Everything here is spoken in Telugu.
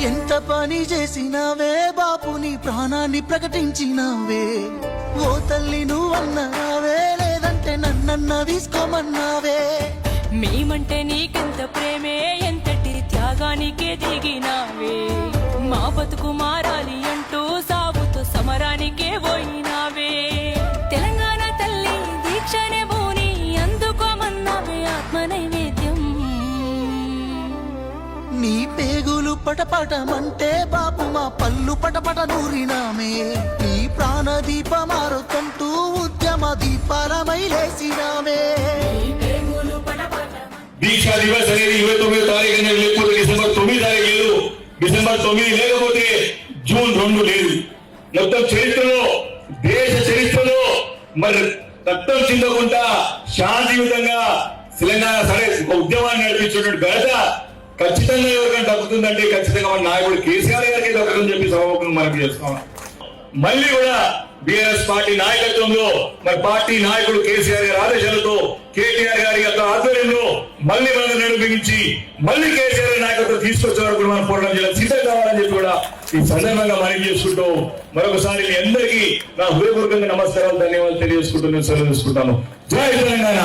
ఎంత పని చేసినావే బాపు, నీ ప్రాణాన్ని ప్రకటించినావే. ఓ తల్లి నువ్వన్నావే, లేదంటే నన్నన్న తీసుకోమన్నావే. మేమంటే నీకెంత ప్రేమే, ఎంతటి త్యాగానికే దిగినావే. మా బతుకు మారాలి అంటూ సాగుతో సమరానికే పోయినావే. తెలంగాణ తల్లి దీక్షనే భూని అందుకోమన్నావే ఆత్మ నైవేద్యం. నీ పేగులు పటపటమంటే బాపు మా పళ్ళు పటపట నూరినామే. నీ ప్రాణ దీపమారుతంటూ ఉద్యమ దీపాలమై లేసినామే. దీక్షా దివస్ అనేది 29వ తారీఖు లేకపోతే డిసెంబర్ 9 తారీఖు లేదు. డిసెంబర్ 9 లేకపోతే జూన్ 2 లేదు. మొత్తం చరిత్రలో, దేశ చరిత్రలో మరి రక్తం చిందకుండా శాంతియుతంగా తెలంగాణ సరే ఒక ఉద్యమాన్ని నడిపించేటువంటి ఘనత ఖచ్చితంగా ఎవరికైనా దక్కుతుందంటే ఖచ్చితంగా మన నాయకుడు కేసీఆర్ గారికి దక్కుతుందని చెప్పి సభకు మనకు చేస్తాం. మళ్ళీ కూడా బీఆర్ఎస్ పార్టీ నాయకత్వంలో మరి పార్టీ నాయకుడు కేసీఆర్ గారి ఆదేశాలతో కేటీఆర్ గారి యొక్క ఆధ్వర్యంలో మళ్ళీ మనం నడిపించి మళ్ళీ కేసీఆర్ నాయకత్వం తీసుకొచ్చే వరకు మనం పోరాటం చేయాలి, సిద్ధం కావాలని చెప్పి కూడా ఈ సందర్భంగా మనం చేసుకుంటూ మరొకసారి మీ అందరికీ నా హృదయపూర్వకంగా నమస్కారాలు, ధన్యవాదాలు తెలియజేసుకుంటూ నేను సెలవు తీసుకుంటాను. జై తెలంగాణ.